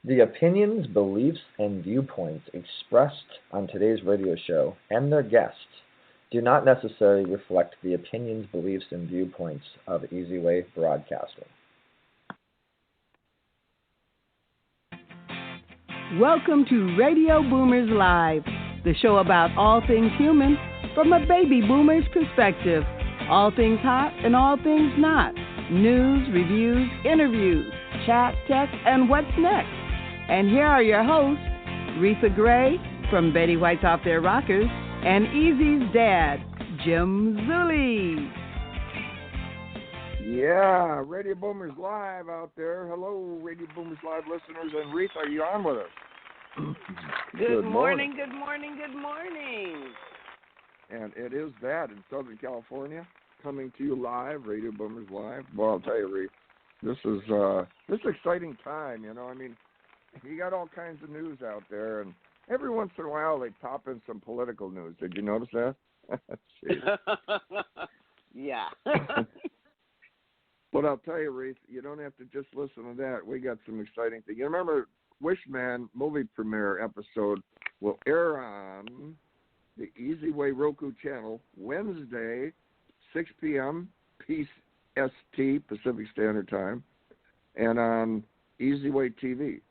The opinions, beliefs, and viewpoints expressed on today's radio show and their guests do not necessarily reflect the opinions, beliefs, and viewpoints of Easy Way Broadcasting. Welcome to Radio Boomers Live, the show about all things human from a baby boomer's perspective. All things hot and all things not. News, reviews, interviews, chat, tech, and what's next. And here are your hosts, Reatha Gray from Betty White's Off Their Rockers and Easy's dad, Jim Zuley. Yeah, Radio Boomers Live out there. Hello, Radio Boomers Live listeners. And Reatha, are you on with us? Good morning, good morning, good morning. And it is that in Southern California, coming to you live, Radio Boomers Live. Well, I'll tell you, Reatha, this is exciting time, you know. I mean, you got all kinds of news out there, and every once in a while they pop in some political news. Did you notice that? Yeah. But I'll tell you, Reatha, you don't have to just listen to that. We got some exciting things. You remember Wishman movie premiere episode will air on the Easy Way Roku channel Wednesday, 6 p.m. PST, Pacific Standard Time, and on Easy Way TV.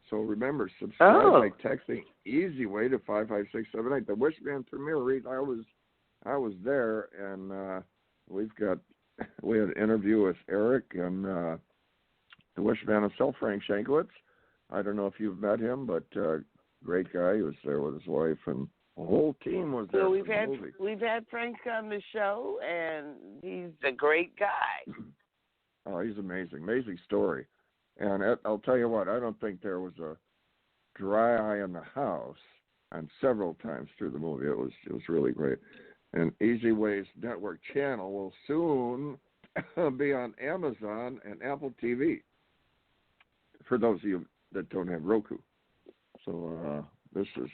So remember, subscribe by texting Easy Way to 55678. The Wishman premiere, Reatha, I was there, and we had an interview with Eric and the Wishman himself, Frank Shankwitz. I don't know if you've met him, but great guy. He was there with his wife, and the whole team was there. So we've had Frank on the show, and he's a great guy. Oh, he's amazing story. And I'll tell you what, I don't think there was a dry eye in the house on several times through the movie. It was really great. And Easy Way's network channel will soon be on Amazon and Apple TV for those of you that don't have Roku. So this is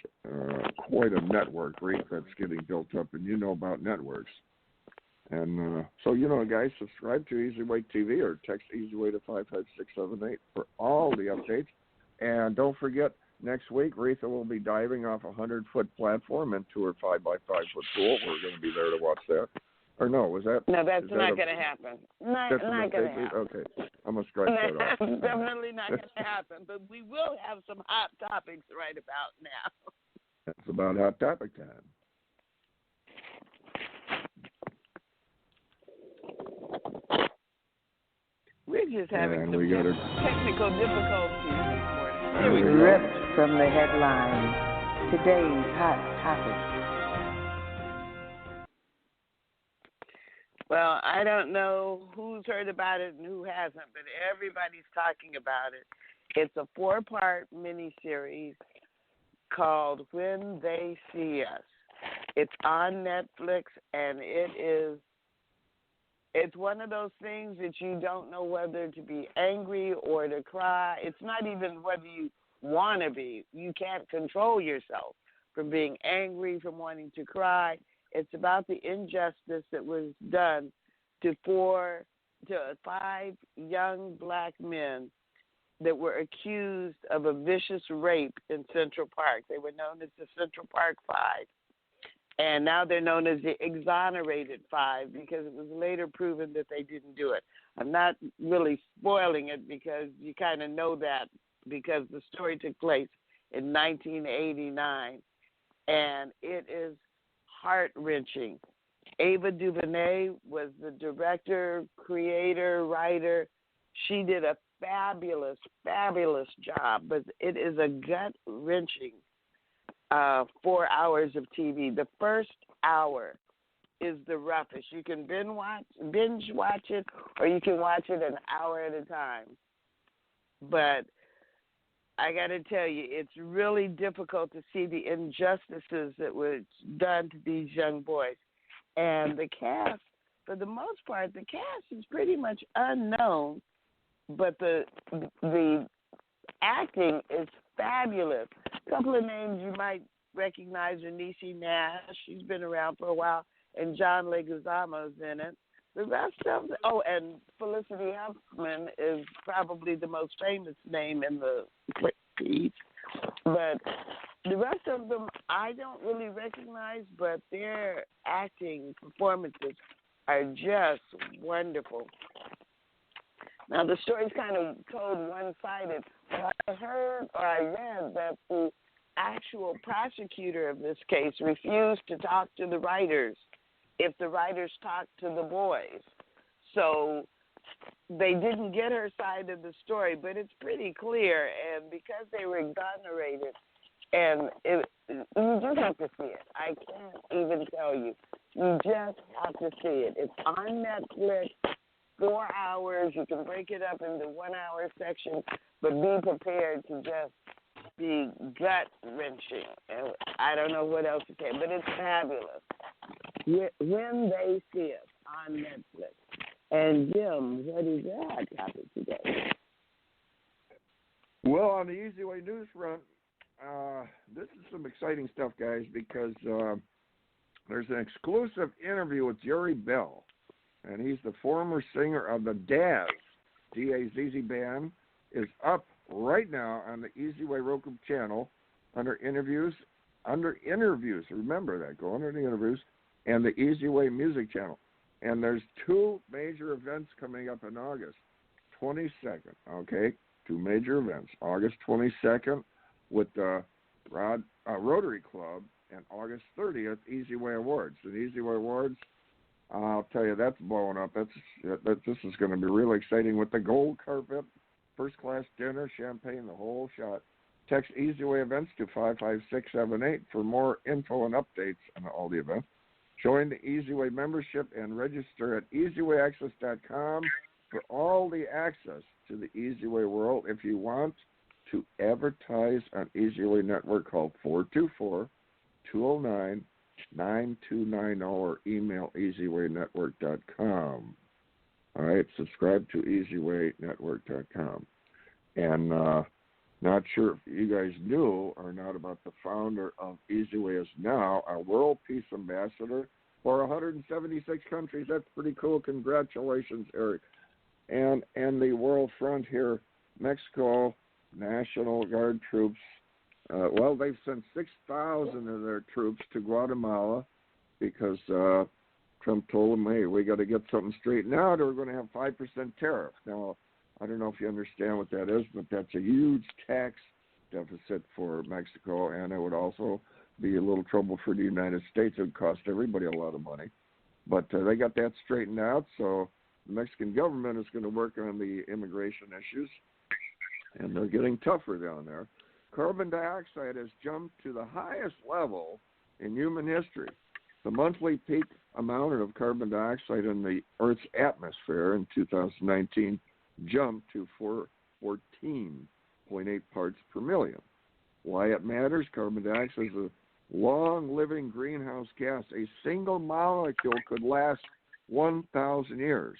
quite a network, Reatha, that's getting built up, and you know about networks. And so, you know, guys, subscribe to Easy Way TV or text Easy Way to 55678 for all the updates. And don't forget, next week, Reatha will be diving off a 100-foot platform into her 5x5-foot pool. We're going to be there to watch that. Or no, was that? No, that's not going to happen. Not going to happen. Okay, I'm going to strike that off. That's definitely not going to happen. But we will have some hot topics right about now. That's about hot topic time. We're just having some technical difficulties this morning. Here we go. Ripped from the headlines. Today's hot topic. Well, I don't know who's heard about it and who hasn't, but everybody's talking about it. It's a 4-part miniseries called When They See Us. It's on Netflix, and it's one of those things that you don't know whether to be angry or to cry. It's not even whether you want to be. You can't control yourself from being angry, from wanting to cry. It's about the injustice that was done to 5 young black men that were accused of a vicious rape in Central Park. They were known as the Central Park 5. And now they're known as the exonerated 5 because it was later proven that they didn't do it. I'm not really spoiling it because you kind of know that because the story took place in 1989. And it is heart-wrenching. Ava DuVernay was the director, creator, writer. She did a fabulous, fabulous job, but it is a gut-wrenching 4 hours of TV. The first hour is the roughest. You can binge watch it, or you can watch it an hour at a time. But I got to tell you, it's really difficult to see the injustices that were done to these young boys. And the cast, for the most part, the cast is pretty much unknown, but the acting is fabulous. A couple of names you might recognize are Niecy Nash. She's been around for a while, and John Leguizamo's in it. The rest of and Felicity Huffman is probably the most famous name in the Steve. But the rest of them I don't really recognize, but their acting performances are just wonderful. Now, the story's kind of told one-sided. I heard or I read that the actual prosecutor of this case refused to talk to the writers if the writers talked to the boys. So they didn't get her side of the story, but it's pretty clear. And because they were exonerated, and you just have to see it. I can't even tell you. You just have to see it. It's on Netflix, 4 hours. You can break it up into 1 hour sections, but be prepared to just be gut-wrenching. I don't know what else to say, but it's fabulous. When They See Us on Netflix. And Jim, what is your hot topic today? Well, on the Easy Way News front, this is some exciting stuff, guys, because there's an exclusive interview with Jerry Bell, and he's the former singer of the Dazz, D-A-Z-Z band, is up right now on the Easy Way Roku channel under interviews. Remember that. Go under the interviews and the Easy Way Music channel. And there's 2 major events coming up in August 22nd, okay? 2 major events. August 22nd with the Rotary Club, and August 30th, Easy Way Awards. The Easy Way Awards, I'll tell you, that's blowing up. This is going to be really exciting with the gold carpet, first-class dinner, champagne, the whole shot. Text Easy Way Events to 55678 for more info and updates on all the events. Join the Easy Way membership and register at easywayaccess.com for all the access to the Easy Way world. If you want to advertise on Easy Way Network, call 424-209-9290 or email easywaynetwork.com. All right, subscribe to easywaynetwork.com. And not sure if you guys knew or not about the founder of Easy Way is now a World Peace Ambassador for 176 countries. That's pretty cool. Congratulations, Eric. And the World Front here, Mexico, National Guard troops. They've sent 6,000 of their troops to Guatemala because Trump told them, hey, we got to get something straightened out or we're going to have 5% tariff. Now, I don't know if you understand what that is, but that's a huge tax deficit for Mexico, and it would also be a little trouble for the United States. It would cost everybody a lot of money. But they got that straightened out, so the Mexican government is going to work on the immigration issues, and they're getting tougher down there. Carbon dioxide has jumped to the highest level in human history. The monthly peak amount of carbon dioxide in the Earth's atmosphere in 2019 jumped to 14.8 parts per million. Why it matters? Carbon dioxide is a long-living greenhouse gas. A single molecule could last 1,000 years.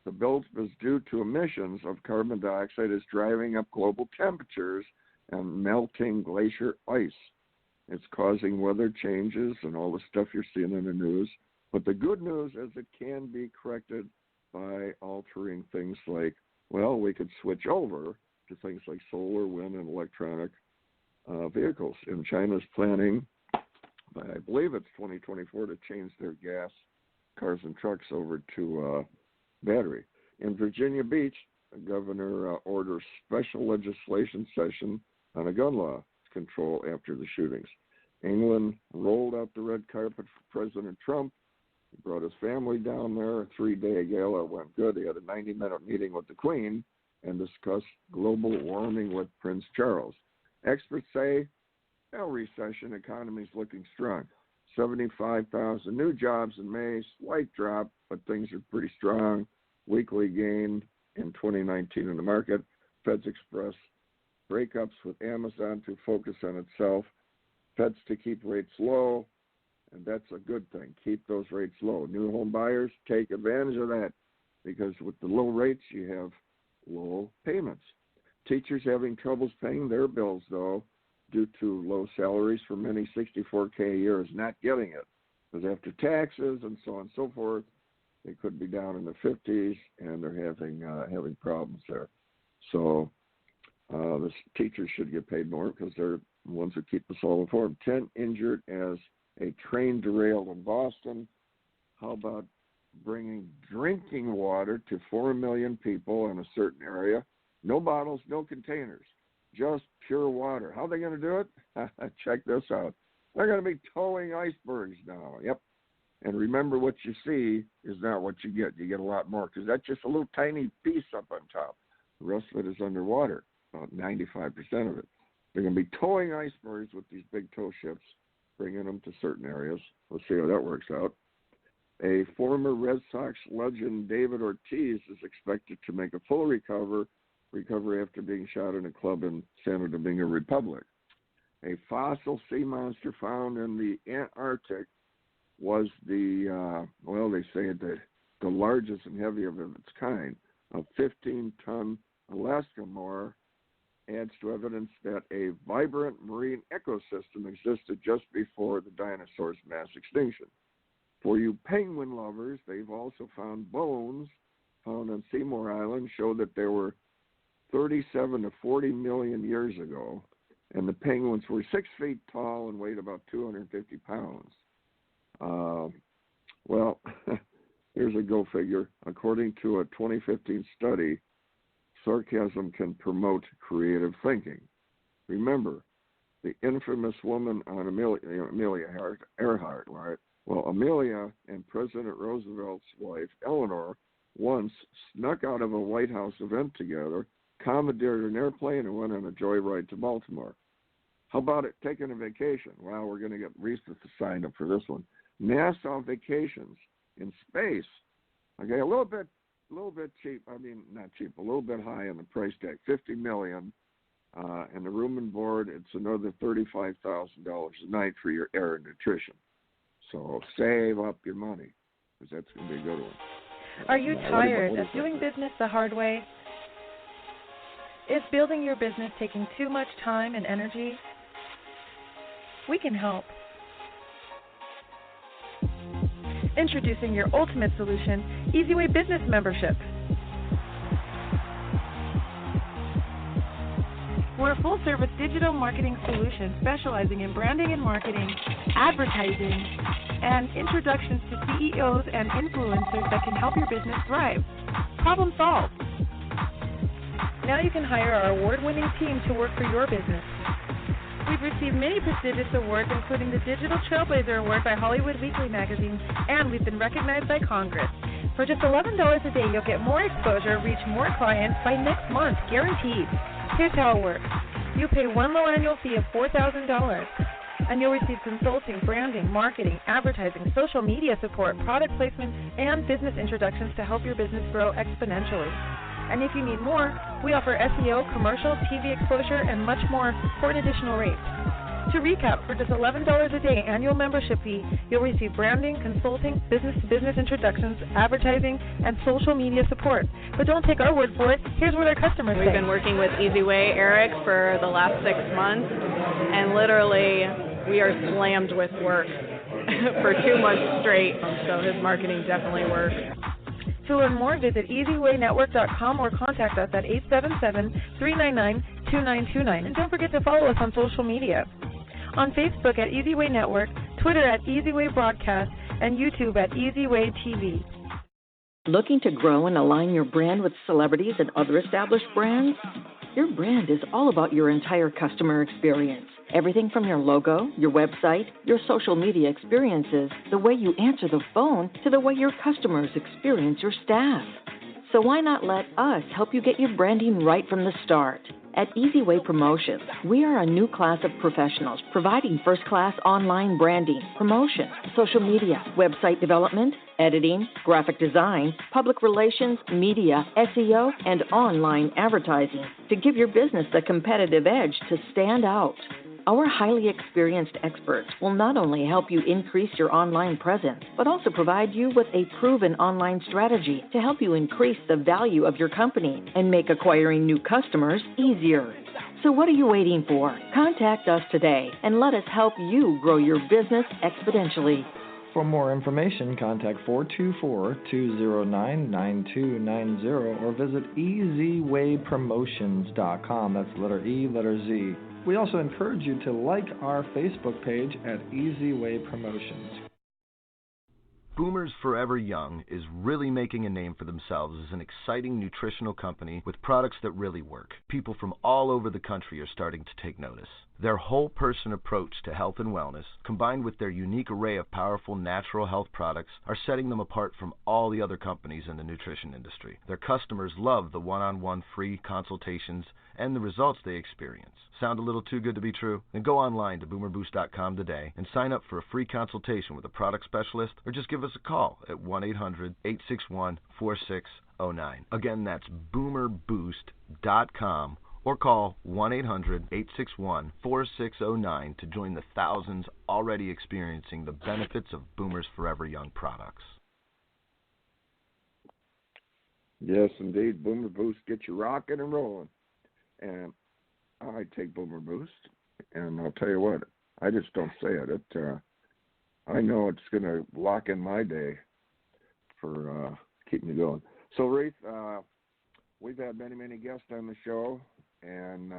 The build is due to emissions of carbon dioxide is driving up global temperatures and melting glacier ice. It's causing weather changes and all the stuff you're seeing in the news. But the good news is it can be corrected by altering things like, we could switch over to things like solar, wind, and electronic vehicles. And China's planning, by I believe it's 2024, to change their gas cars and trucks over to battery. In Virginia Beach, the governor orders special legislation session on a gun law control after the shootings. England rolled out the red carpet for President Trump. He brought his family down there. A 3-day gala went good. He had a 90-minute meeting with the Queen and discussed global warming with Prince Charles. Experts say, no recession, economy's looking strong. 75,000 new jobs in May, slight drop, but things are pretty strong. Weekly gain in 2019 in the market. Feds express breakups with Amazon to focus on itself. Feds to keep rates low, and that's a good thing. Keep those rates low. New home buyers, take advantage of that, because with the low rates, you have low payments. Teachers having troubles paying their bills, though, due to low salaries. For many, $64K a year is not getting it, because after taxes and so on and so forth, they could be down in the 50s, and they're having problems there. So The teachers should get paid more because they're the ones that keep us all informed. 10 injured as a train derailed in Boston. How about bringing drinking water to 4 million people in a certain area? No bottles, no containers, just pure water. How are they going to do it? Check this out. They're going to be towing icebergs now. Yep. And remember, what you see is not what you get. You get a lot more because that's just a little tiny piece up on top. The rest of it is underwater, about 95% of it. They're going to be towing icebergs with these big tow ships, bringing them to certain areas. Let's see how that works out. A former Red Sox legend, David Ortiz, is expected to make a full recovery after being shot in a club in Santo Domingo Republic. A fossil sea monster found in the Antarctic was they say the largest and heaviest of its kind. A 15-ton Alaska Moor adds to evidence that a vibrant marine ecosystem existed just before the dinosaurs' mass extinction. For you penguin lovers, they've also found bones found on Seymour Island show that there were 37 to 40 million years ago, and the penguins were 6 feet tall and weighed about 250 pounds. Here's a go figure. According to a 2015 study, sarcasm can promote creative thinking. Remember, the infamous woman on Amelia Earhart, right? Well, Amelia and President Roosevelt's wife, Eleanor, once snuck out of a White House event together, commandeered an airplane, and went on a joyride to Baltimore. How about it taking a vacation? Well, we're going to get Reatha to sign up for this one. Nassau Vacations in space. Okay, a little bit cheap. I mean, not cheap, a little bit high on the price tag, $50 million. And the room and board, it's another $35,000 a night for your air and nutrition. So save up your money, because that's going to be a good one. Are you tired of doing business the hard way? Is building your business taking too much time and energy? We can help. Introducing your ultimate solution, EasyWay Business Membership. We're a full-service digital marketing solution specializing in branding and marketing, advertising, and introductions to CEOs and influencers that can help your business thrive. Problem solved. Now you can hire our award-winning team to work for your business. We've received many prestigious awards, including the Digital Trailblazer Award by Hollywood Weekly magazine, and we've been recognized by Congress. For just $11 a day, you'll get more exposure, reach more clients by next month, guaranteed. Here's how it works. You pay one low annual fee of $4,000, and you'll receive consulting, branding, marketing, advertising, social media support, product placement, and business introductions to help your business grow exponentially. And if you need more, we offer SEO, commercial, TV exposure, and much more for an additional rate. To recap, for just $11 a day annual membership fee, you'll receive branding, consulting, business-to-business introductions, advertising, and social media support. But don't take our word for it. Here's what our customers say. We've been working with EasyWay, Eric, for the last 6 months, and literally we are slammed with work for 2 months straight, so his marketing definitely works. To learn more, visit EasyWayNetwork.com or contact us at 877-399-2929. And don't forget to follow us on social media. On Facebook at EasyWay Network, Twitter at EasyWay Broadcast, and YouTube at EasyWay TV. Looking to grow and align your brand with celebrities and other established brands? Your brand is all about your entire customer experience. Everything from your logo, your website, your social media experiences, the way you answer the phone, to the way your customers experience your staff. So why not let us help you get your branding right from the start? At EasyWay Promotions, we are a new class of professionals providing first-class online branding, promotion, social media, website development, editing, graphic design, public relations, media, SEO, and online advertising to give your business the competitive edge to stand out. Our highly experienced experts will not only help you increase your online presence, but also provide you with a proven online strategy to help you increase the value of your company and make acquiring new customers easier. So what are you waiting for? Contact us today and let us help you grow your business exponentially. For more information, contact 424-209-9290 or visit easywaypromotions.com. That's letter E, letter Z. We also encourage you to like our Facebook page at Easy Way Promotions. Boomers Forever Young is really making a name for themselves as an exciting nutritional company with products that really work. People from all over the country are starting to take notice. Their whole-person approach to health and wellness, combined with their unique array of powerful natural health products, are setting them apart from all the other companies in the nutrition industry. Their customers love the one-on-one free consultations and the results they experience. Sound a little too good to be true? Then go online to boomerboost.com today and sign up for a free consultation with a product specialist, or just give us a call at 1-800-861-4609. Again, that's boomerboost.com, or call 1-800-861-4609 to join the thousands already experiencing the benefits of Boomers Forever Young products. Yes, indeed. Boomer Boost gets you rocking and rolling. And I take Boomer Boost, and I'll tell you what, I just don't say it. I know it's going to lock in my day for keeping me going. So, Reatha, we've had many guests on the show, and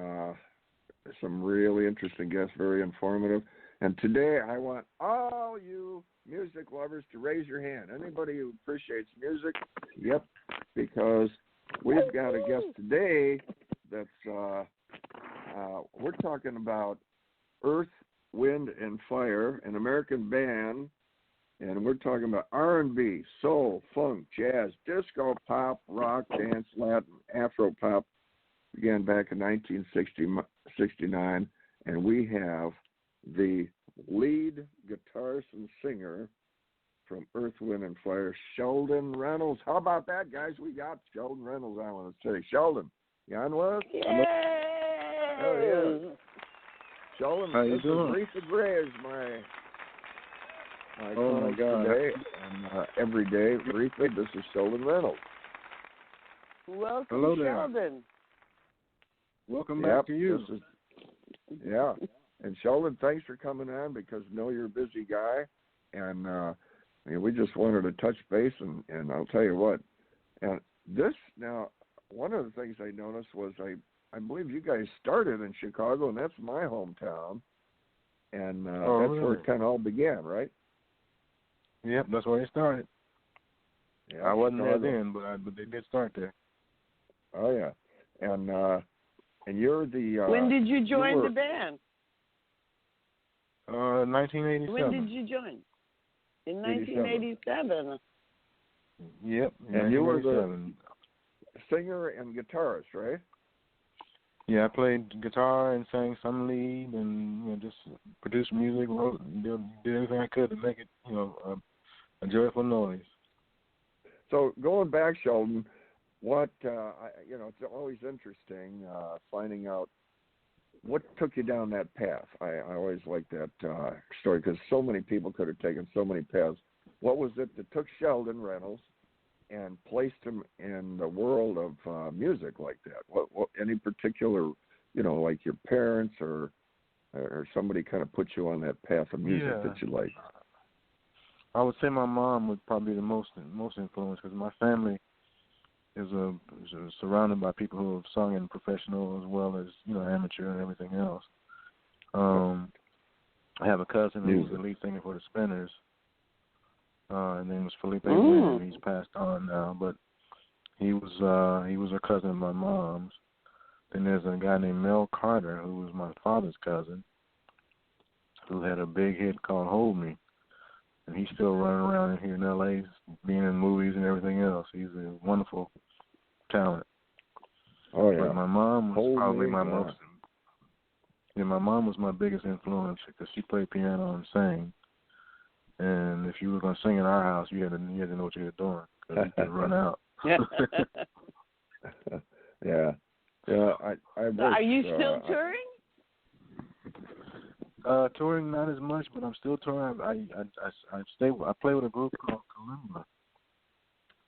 some really interesting guests, very informative. And today I want all you music lovers to raise your hand. Anybody who appreciates music? Yep, because we've got a guest today that's, we're talking about Earth, Wind, and Fire, an American band, and we're talking about R&B, soul, funk, jazz, disco, pop, rock, dance, Latin, Afro pop, began back in 1969, and we have the lead guitarist and singer from Earth, Wind, and Fire, Sheldon Reynolds. How about that, guys? We got Sheldon Reynolds on with us today. Sheldon, you on with us? Yay! Oh, yeah. Sheldon, how you doing? Reatha Gray is my oh, my God. Today, and every day, Reatha, this is Sheldon Reynolds. Welcome, hello there. Sheldon. Welcome back to you. Yeah. And Sheldon, thanks for coming on, because I know you're a busy guy, and we just wanted to touch base, and I'll tell you what. And this, now, one of the things I noticed was I believe you guys started in Chicago, and that's my hometown, and that's really? where it kind of all began, right? Yep, that's where it started. Yeah, I wasn't Chicago. there then, but they did start there. Oh yeah, and you're the. When did you join the band? 1987. When did you join? In 1987. Yep, and you were the singer and guitarist, right? Yeah, I played guitar and sang some lead, and just produced music, wrote, and did everything I could to make it, a joyful noise. So going back, Sheldon, what it's always interesting finding out what took you down that path. I always like that story, because so many people could have taken so many paths. What was it that took Sheldon Reynolds and placed him in the world of music like that? What any particular, like your parents or somebody kind of put you on that path of music that you like? I would say my mom would probably be the most influence, because my family is surrounded by people who have sung in professional as well as amateur and everything else. I have a cousin who was the lead singer for the Spinners. And then was Felipe. He's passed on now, but he was a cousin of my mom's. Then there's a guy named Mel Carter, who was my father's cousin, who had a big hit called "Hold Me," and he's still running around in here in L.A., being in movies and everything else. He's a wonderful talent. Oh yeah. But my mom was probably my most. Yeah, my mom was my biggest influence, because she played piano and sang. And if you were going to sing in our house, you had to know what you were doing, because you could run out. Yeah. Are you still touring? Touring not as much, but I'm still touring. I play with a group called Kalimba.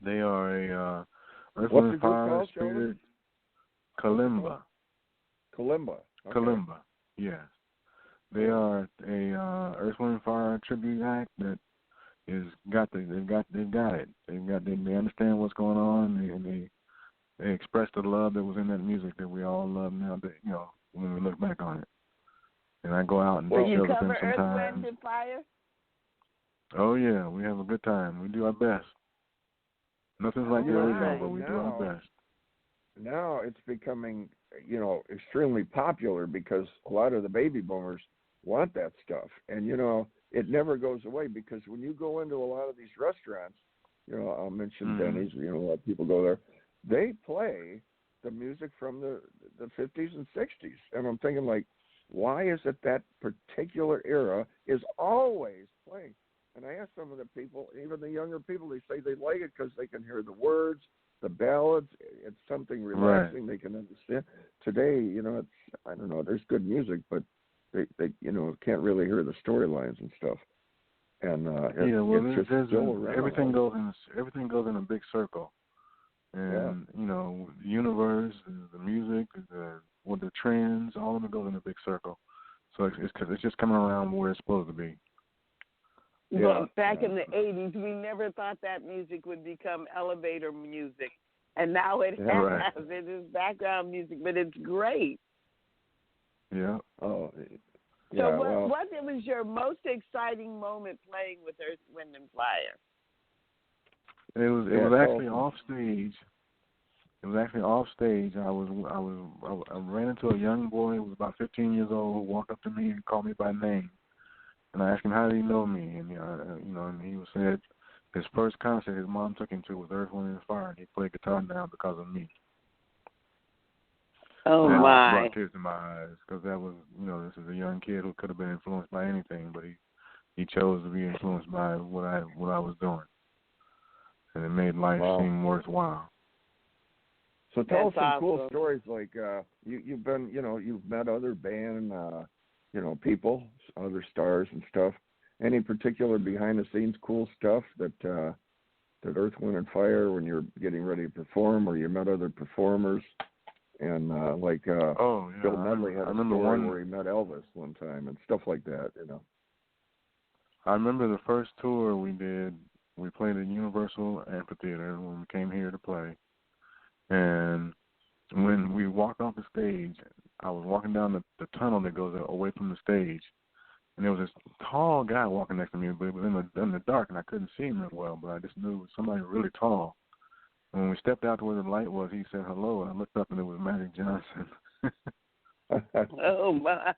They are a Earth, Wind, and Fire Spirit. Kalimba. Kalimba. Okay. Kalimba. Yes. They are a Earth, Wind, and Fire tribute act that they've got it. They understand what's going on, and they express the love that was in that music that we all love now. That when we look back on it, and I go out and take you shelter with them cover Earth, sometimes. Wind, and Fire? Oh yeah, we have a good time. We do our best. Nothing's like the original, but we do our best. Now it's becoming, extremely popular because a lot of the baby boomers want that stuff, and it never goes away because when you go into a lot of these restaurants, I'll mention Denny's. A lot of people go there. They play the music from the 50s and 60s, and I'm thinking like, why is it that particular era is always playing? And I asked some of the people, even the younger people, they say they like it because they can hear the words, the ballads. It's something relaxing they can understand. Today, it's, I don't know, there's good music, but they can't really hear the storylines and stuff. And it's just still around. Everything goes in a big circle. And the universe, the music, the trends, all of it goes in a big circle. So it's just coming around where it's supposed to be. Well, back in the 80s, we never thought that music would become elevator music, and now it has. Right. It is background music, but it's great. Yeah. Oh. Yeah, so what was your most exciting moment playing with Earth, Wind, and Fire? It was actually off stage. It was actually off stage. I ran into a young boy who was about 15 years old who walked up to me and called me by name. And I asked him, how did he know me? And, and he said his first concert his mom took him to was Earth, Wind, and Fire, and he played guitar now because of me. Oh, and my. It brought tears to my eyes because that was, this is a young kid who could have been influenced by anything, but he chose to be influenced by what I was doing. And it made life seem worthwhile. So tell us some cool stories like you've been, you've met other band people, other stars and stuff. Any particular behind-the-scenes cool stuff that Earth, Wind, and Fire when you're getting ready to perform, or you met other performers, and Bill Medley had a story where he met Elvis one time and stuff like that. I remember the first tour we did. We played at Universal Amphitheater when we came here to play, and when we walked off the stage, I was walking down the tunnel that goes away from the stage, and there was this tall guy walking next to me, but it was in the dark, and I couldn't see him that well, but I just knew it was somebody really tall. And when we stepped out to where the light was, he said hello, and I looked up, and it was Magic Johnson. Oh, my.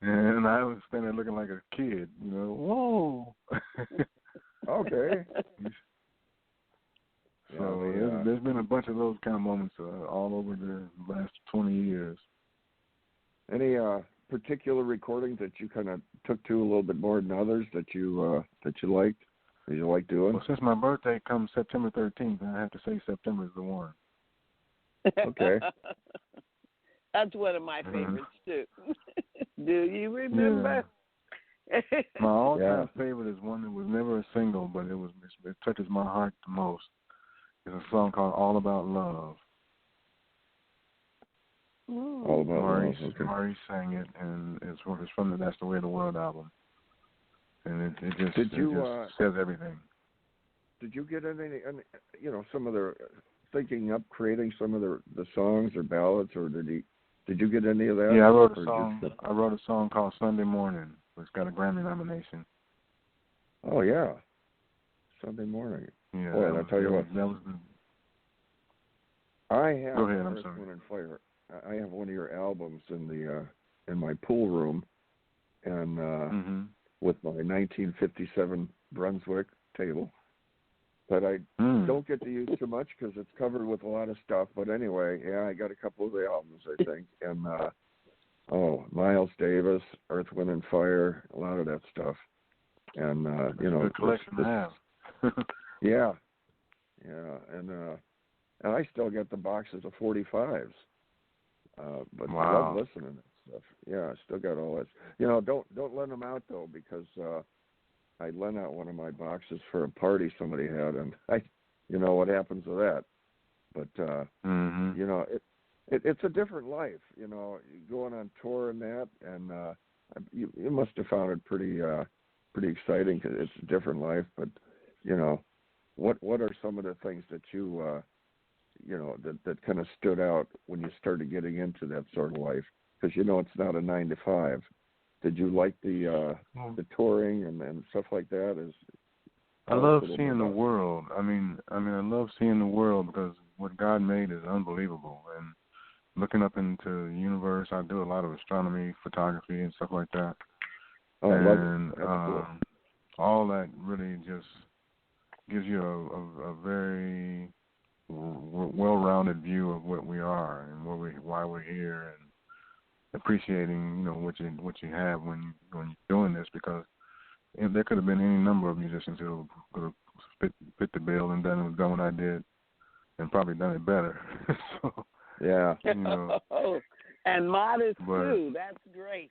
And I was standing there looking like a kid, whoa. Okay. So there's been a bunch of those kind of moments all over the last 20 years. Any particular recordings that you kind of took to a little bit more than others that you liked, that you like doing? Well, since my birthday comes September 13th, I have to say September is the one. Okay. That's one of my favorites, too. Do you remember? Yeah. My all-time favorite is one that was never a single, but it touches my heart the most. It's a song called All About Love. All About Love. Okay. Maurice sang it, and it's from the That's the Way of the World album. And it just says everything. Did you get any some of the thinking up, creating some of the songs or ballads, or did you get any of that? Yeah, I wrote a song. I wrote a song called Sunday Morning, which got a Grammy nomination. Oh yeah, Sunday Morning. Yeah, boy, I'll tell you what. That was I have Go ahead, Earth, Wind, and Fire. I have one of your albums in my pool room, and with my 1957 Brunswick table that I don't get to use too much because it's covered with a lot of stuff. But anyway, I got a couple of the albums, I think, and Miles Davis, Earth, Wind, and Fire, a lot of that stuff, and good collection to have. Yeah, and I still get the boxes of 45s. But I love listening to stuff. Yeah, I still got all that. Don't lend them out though, because I lent out one of my boxes for a party somebody had, and what happens to that. But it's a different life. Going on tour and that, and you must have found it pretty exciting because it's a different life. But you know, what are some of the things that you you know that kind of stood out when you started getting into that sort of life? Because you know it's not a 9 to 5. Did you like the touring and stuff like that? I love seeing the world. I mean, I love seeing the world because what God made is unbelievable. And looking up into the universe, I do a lot of astronomy, photography, and stuff like that. Oh, and cool. all that really just gives you a very well-rounded view of what we are and why we're here, and appreciating, you know, what you have when you're doing this, because there could have been any number of musicians who could have fit the bill and done what I did, and probably done it better. So, yeah, you know, and modest too. That's great.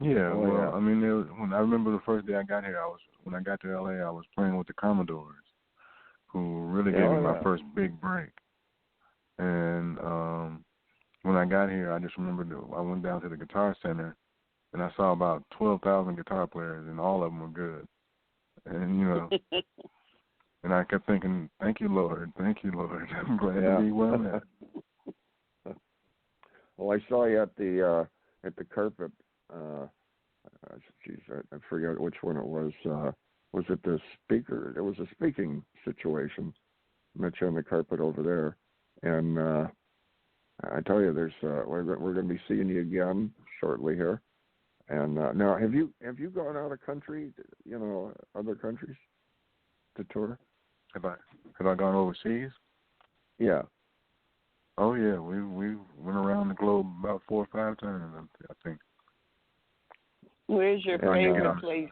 Yeah, well, I mean, when I remember the first day I got here, when I got to LA, I was playing with the Commodores, who really gave me my first big break. And when I got here, I just remember I went down to the Guitar Center, and I saw about 12,000 guitar players, and all of them were good. And, you know, and I kept thinking, thank you, Lord. I'm glad to be where I'm at. Well, I saw you at the Carpet. I forget which one it was. Was it the speaker? It was a speaking situation. Met you on the Carpet over there, and I tell you, we're going to be seeing you again shortly here. And now, have you gone out of country? You know, other countries to tour? Have I gone overseas? Yeah. Oh yeah, we went around the globe about 4 or 5 times, I think. Where's your favorite place?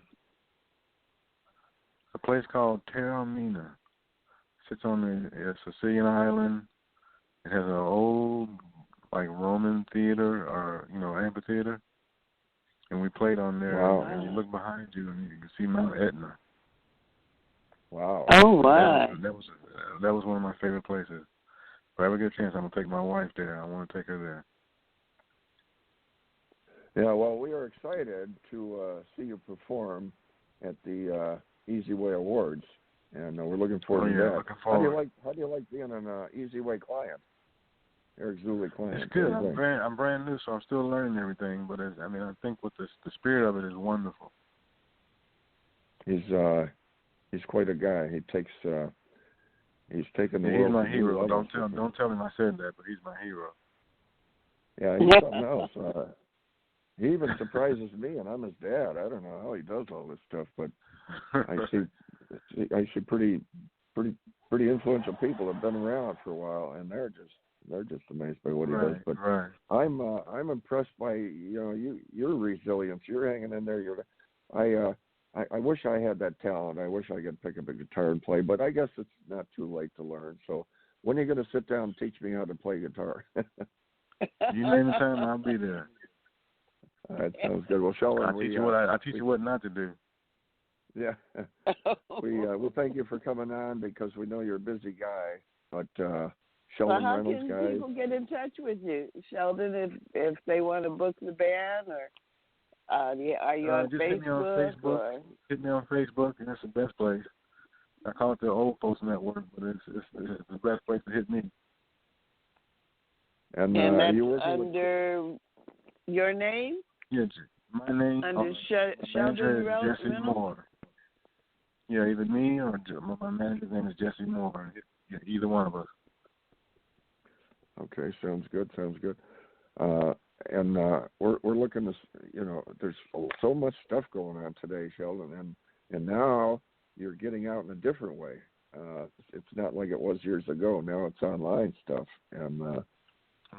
A place called Taormina. Sits on a Sicilian island. It has an old, like, Roman theater, or, you know, amphitheater. And we played on there. Wow. And you look behind you and you can see Mount Etna. Wow. Oh, wow. That was one of my favorite places. If I ever get a chance, I'm going to take my wife there. I want to take her there. Yeah, well, we are excited to see you perform at the Easy Way Awards, and we're looking forward to that. Looking forward. How do you like being an Easy Way client? Eric Zuley client. It's good. I'm brand new, so I'm still learning everything. But I think with the spirit of it is wonderful. He's quite a guy. He's taken the world. He's my hero. Don't tell him I said that, but he's my hero. Yeah, he's something else. He even surprises me, and I'm his dad. I don't know how he does all this stuff, but I see pretty influential people have been around for a while, and they're just amazed by what he does. But I'm impressed by your resilience. You're hanging in there. I wish I had that talent. I wish I could pick up a guitar and play, but I guess it's not too late to learn. So when are you going to sit down and teach me how to play guitar? You name the time, I'll be there. That sounds good. Well, Sheldon, I teach you what not to do. Yeah. We'll thank you for coming on because we know you're a busy guy. But Sheldon Reynolds, guys. How can people get in touch with you, Sheldon, if they want to book the band, or are you on just Facebook? Hit me on Facebook, and that's the best place. I call it the old folks network, but it's the best place to hit me. And that's you under your name? Yeah, my name. Under Sheldon Reynolds? Jesse Moore. Yeah, either me or my manager's name is Jesse Moore. Yeah, either one of us. Okay, sounds good. And we're looking to, there's so much stuff going on today, Sheldon, and now you're getting out in a different way. It's not like it was years ago. Now it's online stuff, and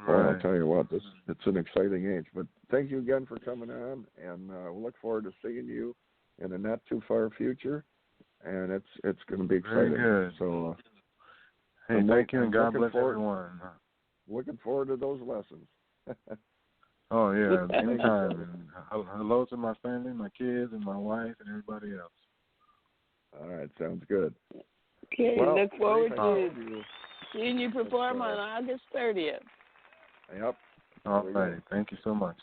well, I'll tell you what, it's an exciting age. But thank you again for coming on, and we'll look forward to seeing you in a not too far future. And it's going to be exciting. Very good. So, hey, thank you, and God bless everyone. Looking forward to those lessons. Oh yeah, anytime. And hello to my family, my kids, and my wife, and everybody else. All right, sounds good. Okay, well, look forward to seeing you perform on August 30th. Yep. All right. Thank you so much.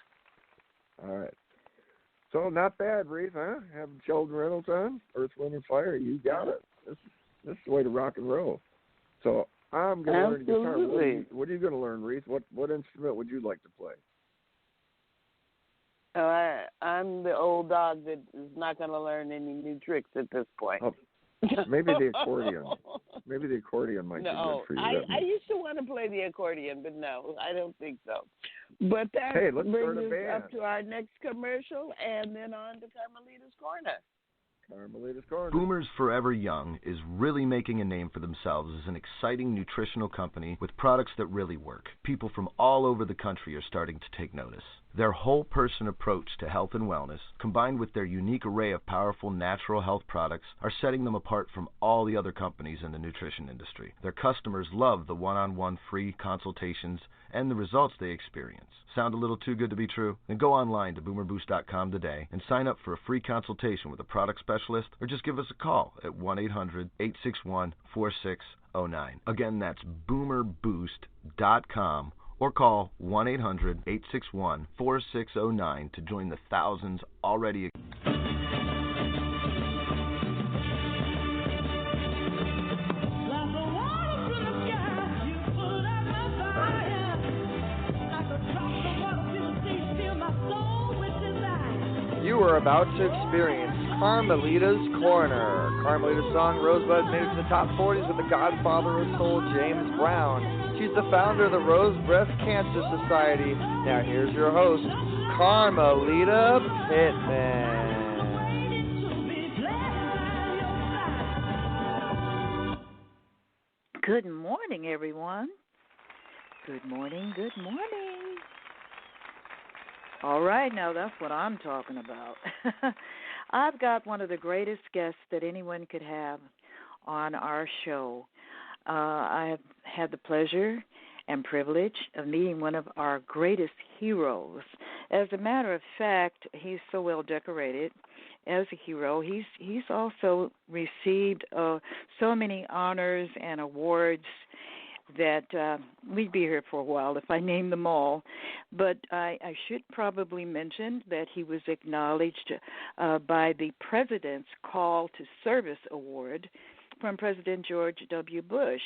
All right. So not bad, Reatha, huh? Have Sheldon Reynolds on, Earth, Wind, and Fire. You got it. This is the way to rock and roll. So I'm going to learn guitar. What are you going to learn, Reatha? What instrument would you like to play? I'm the old dog that is not going to learn any new tricks at this point. Oh, maybe the accordion. Maybe the accordion might be good for you. I used to want to play the accordion, but no, I don't think so. But that let's brings start a us band. up to our next commercial and then on to Carmelita's Corner. Carmelita's Corner. Boomers Forever Young is really making a name for themselves as an exciting nutritional company with products that really work. People from all over the country are starting to take notice. Their whole-person approach to health and wellness, combined with their unique array of powerful natural health products, are setting them apart from all the other companies in the nutrition industry. Their customers love the one-on-one free consultations and the results they experience. Sound a little too good to be true? Then go online to boomerboost.com today and sign up for a free consultation with a product specialist, or just give us a call at 1-800-861-4609. Again, that's boomerboost.com, or call 1-800-861-4609 to join the thousands already. You are about to experience Carmelita's Corner. Carmelita's song Rosebud made it to the top 40s with the Godfather of Soul, James Brown. She's the founder of the Rose Breast Cancer Society. Now here's your host, Carmelita Pittman. Good morning, everyone. Good morning, good morning. All right, now that's what I'm talking about. I've got one of the greatest guests that anyone could have on our show. I have had the pleasure and privilege of meeting one of our greatest heroes. As a matter of fact, he's so well decorated as a hero. He's also received so many honors and awards that we'd be here for a while if I named them all. But I should probably mention that he was acknowledged by the President's Call to Service Award from President George W. Bush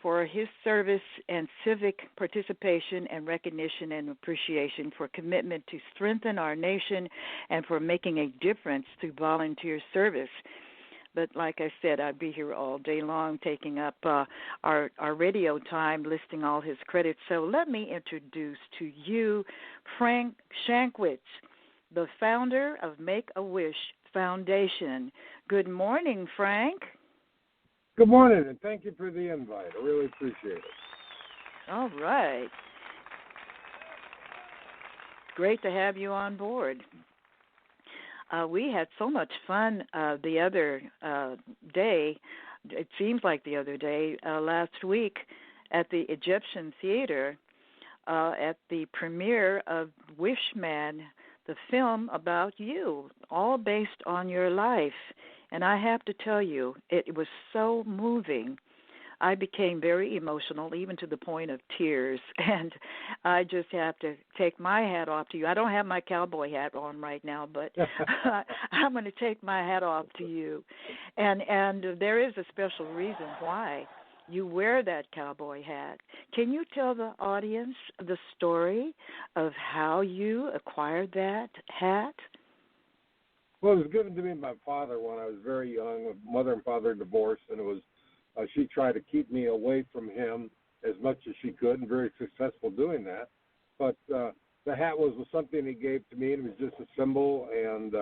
for his service and civic participation and recognition and appreciation for commitment to strengthen our nation and for making a difference through volunteer service. But like I said, I'd be here all day long taking up our radio time, listing all his credits. So let me introduce to you Frank Shankwitz, the founder of Make-A-Wish Foundation. Good morning, Frank. Good morning, and thank you for the invite. I really appreciate it. All right. Great to have you on board. We had so much fun the other day, it seems like the other day, last week at the Egyptian Theater at the premiere of Wishman, the film about you, all based on your life. And I have to tell you, it was so moving. I became very emotional, even to the point of tears, and I just have to take my hat off to you. I don't have my cowboy hat on right now, but I'm going to take my hat off to you. And there is a special reason why you wear that cowboy hat. Can you tell the audience the story of how you acquired that hat? Well, it was given to me by my father when I was very young. Mother and father divorced, and it was she tried to keep me away from him as much as she could, and very successful doing that. But the hat was something he gave to me, and it was just a symbol. And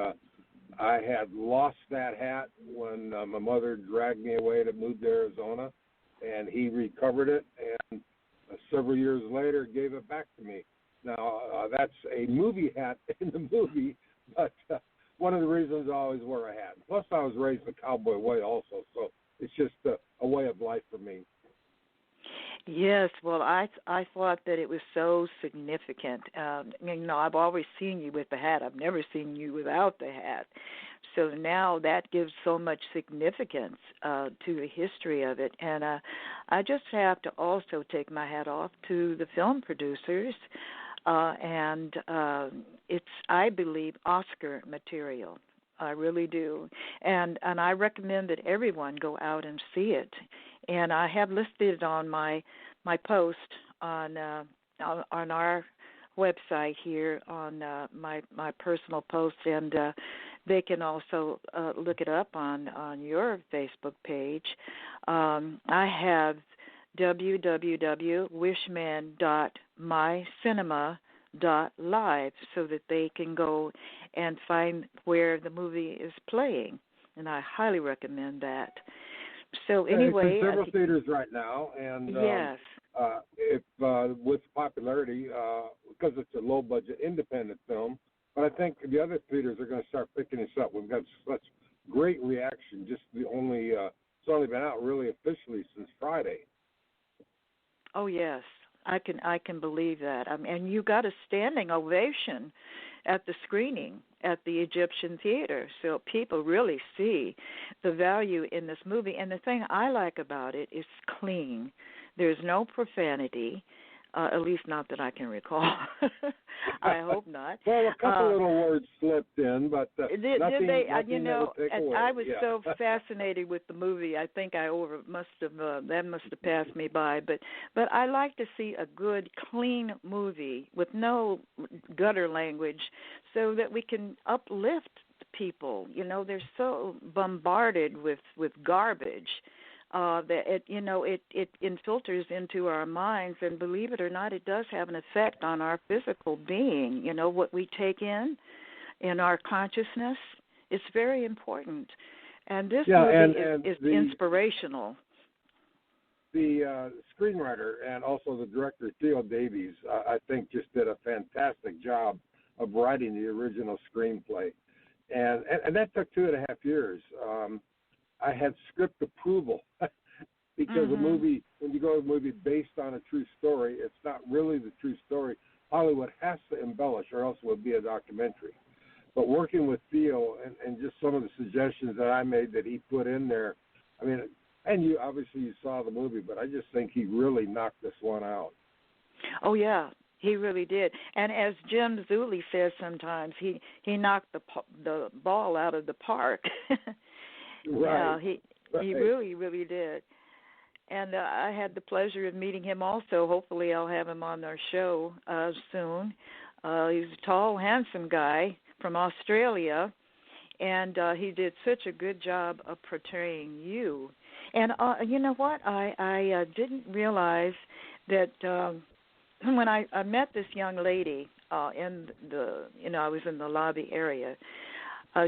I had lost that hat when my mother dragged me away to move to Arizona, and he recovered it, and several years later gave it back to me. Now, that's a movie hat in the movie, but one of the reasons I always wear a hat. Plus, I was raised the cowboy way also, so it's just a way of life for me. Yes, well, I thought that it was so significant. I've always seen you with the hat. I've never seen you without the hat. So now that gives so much significance to the history of it. And I just have to also take my hat off to the film producers and it's, I believe, Oscar material. I really do, and I recommend that everyone go out and see it. And I have listed it on my post on our website here on my personal post, and they can also look it up on your Facebook page. I have www.wishman.mycinema.live so that they can go and find where the movie is playing, and I highly recommend that. So anyway, it's in several theaters right now, and yes. If with popularity, because it's a low-budget independent film, but I think the other theaters are going to start picking this up. We've got such great reaction. Just it's only been out really officially since Friday. Oh yes, I can believe that. And you got a standing ovation at the screening at the Egyptian Theater, so people really see the value in this movie. And the thing I like about it is clean. There's no profanity, at least not that I can recall. I hope not. Well, a couple little words slipped in, but did nothing, they? nothing You know, that would take away. I was so fascinated with the movie. I think that must have passed me by. But I like to see a good, clean movie with no gutter language, so that we can uplift people. You know, they're so bombarded with garbage. That it infilters into our minds, and believe it or not, it does have an effect on our physical being. You know, what we take in our consciousness, it's very important. And this movie is inspirational. The screenwriter and also the director, Theo Davies, I think just did a fantastic job of writing the original screenplay. And that took 2.5 years. I had script approval because a movie, when you go to a movie based on a true story, it's not really the true story. Hollywood has to embellish, or else it would be a documentary. But working with Theo and just some of the suggestions that I made that he put in there, I mean, and you saw the movie, but I just think he really knocked this one out. Oh yeah, he really did. And as Jim Zuley says sometimes, he knocked the ball out of the park. Right. Yeah, he really, really did. And I had the pleasure of meeting him also. Hopefully I'll have him on our show soon. He's a tall, handsome guy from Australia, and he did such a good job of portraying you. And you know what? I didn't realize that when I met this young lady I was in the lobby area.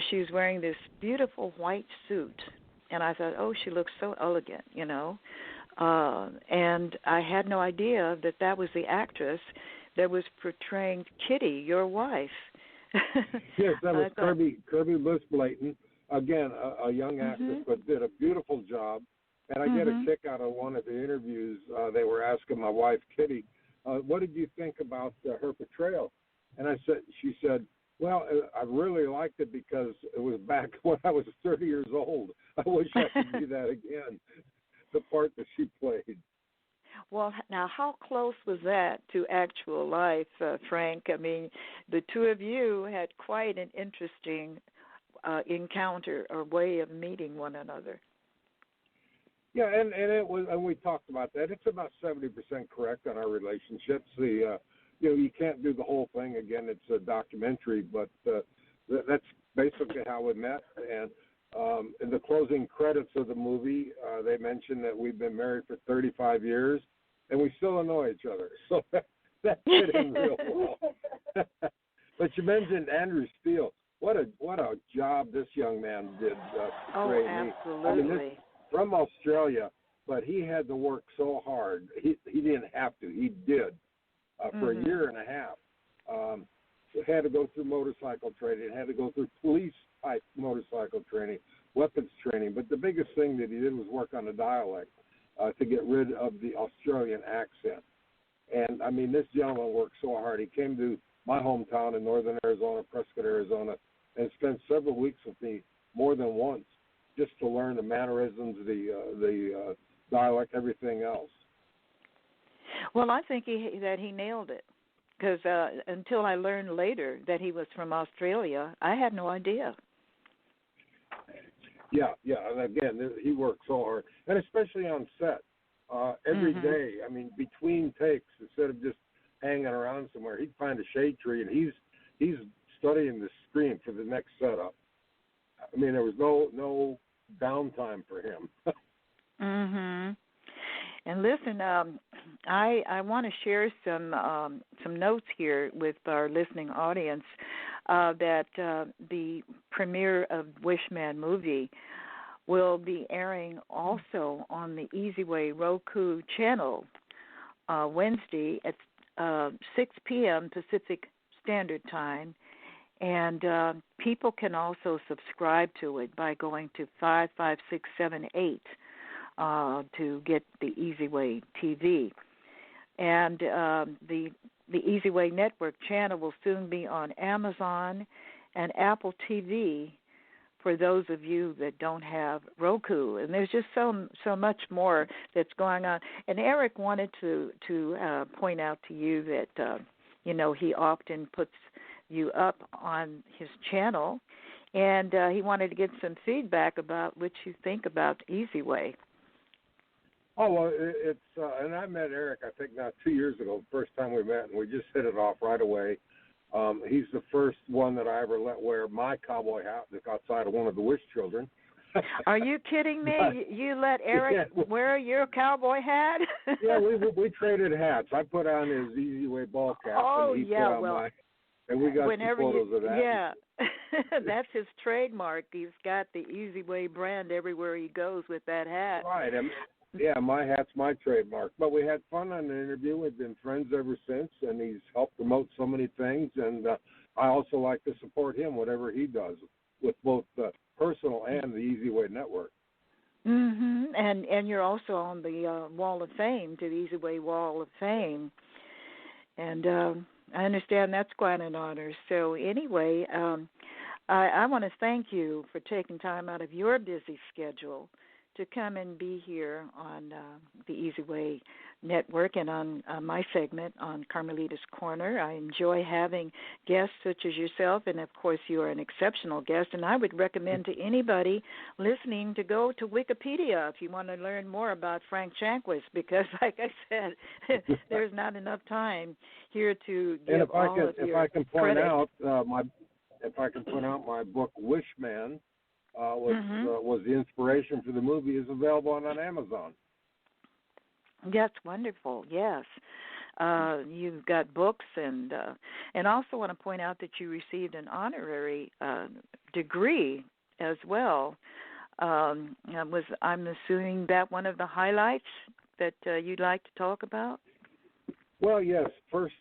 She was wearing this beautiful white suit, and I thought, oh, she looks so elegant, you know. And I had no idea that was the actress that was portraying Kitty, your wife. Yes, that was Kirby Bliss Blayton. Again, a young actress, but did a beautiful job. And I get a kick out of one of the interviews. They were asking my wife, Kitty, what did you think about her portrayal? And she said, well, I really liked it because it was back when I was 30 years old. I wish I could do that again, the part that she played. Well, now, how close was that to actual life, Frank? I mean, the two of you had quite an interesting encounter or way of meeting one another. Yeah, and it was, and we talked about that. It's about 70% correct on our relationships. You can't do the whole thing again. It's a documentary, but that's basically how we met. And in the closing credits of the movie, they mentioned that we've been married for 35 years, and we still annoy each other. So that fit in real well. But you mentioned Andrew Steele. What a job this young man did. Absolutely. I mean, from Australia, but he had to work so hard. He didn't have to. He did for a year and a half. Had to go through motorcycle training. Had to go through police-type motorcycle training, weapons training. But the biggest thing that he did was work on the dialect to get rid of the Australian accent. And, I mean, this gentleman worked so hard. He came to my hometown in northern Arizona, Prescott, Arizona, and spent several weeks with me more than once just to learn the mannerisms, the dialect, everything else. Well, I think that he nailed it. because until I learned later that he was from Australia, I had no idea. Yeah, and again, he worked so hard, and especially on set, every day. I mean, between takes, instead of just hanging around somewhere, he'd find a shade tree, and he's studying the screen for the next setup. I mean, there was no downtime for him. Mhm. And listen, I want to share some notes here with our listening audience that the premiere of Wishman movie will be airing also on the Easy Way Roku channel Wednesday at 6 p.m. Pacific Standard Time. And people can also subscribe to it by going to 55678 to get the Easy Way TV. And the Easy Way Network channel will soon be on Amazon and Apple TV for those of you that don't have Roku. And there's just so much more that's going on. And Eric wanted to point out to you that, he often puts you up on his channel, and he wanted to get some feedback about what you think about Easy Way. Oh, well, it's and I met Eric, I think, now 2 years ago, the first time we met, and we just hit it off right away. He's the first one that I ever let wear my cowboy hat outside of one of the Wish children. Are you kidding me? You let Eric wear your cowboy hat? Yeah, we traded hats. I put on his Easy Way ball cap, and he put on mine. And we got some photos of that. Yeah, that's his trademark. He's got the Easy Way brand everywhere he goes with that hat. Right. Yeah, my hat's my trademark. But we had fun on the interview. We've been friends ever since, and he's helped promote so many things. And I also like to support him, whatever he does, with both the personal and the Easy Way Network. Mhm. And you're also on the Wall of Fame, to the Easy Way Wall of Fame. And I understand that's quite an honor. So anyway, I want to thank you for taking time out of your busy schedule to come and be here on the Easy Way Network and on my segment on Carmelita's Corner. I enjoy having guests such as yourself, and of course you are an exceptional guest, and I would recommend to anybody listening to go to Wikipedia if you want to learn more about Frank Shankwitz, because like I said, there's not enough time here to give if I can point credit. If I can point out my book Wishman, was the inspiration for the movie, is available on Amazon. That's wonderful. Yes, you've got books, and also want to point out that you received an honorary degree as well. I'm assuming that one of the highlights that you'd like to talk about. Well, yes. First,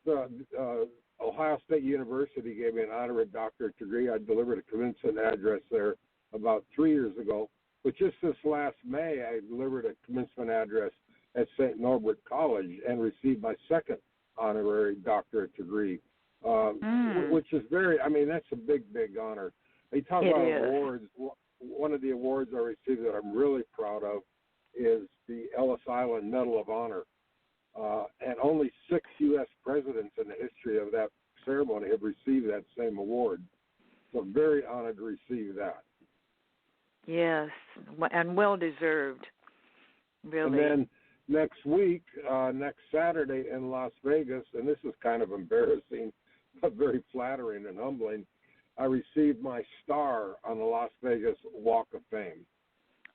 Ohio State University gave me an honorary doctorate degree. I delivered a commencement address there about 3 years ago. But just this last May, I delivered a commencement address at St. Norbert College and received my second honorary doctorate degree, which is that's a big, big honor. You talk about awards. One of the awards I received that I'm really proud of is the Ellis Island Medal of Honor. And only 6 U.S. presidents in the history of that ceremony have received that same award. So I'm very honored to receive that. Yes, and well-deserved, really. And then next week, next Saturday in Las Vegas, and this is kind of embarrassing, but very flattering and humbling, I received my star on the Las Vegas Walk of Fame.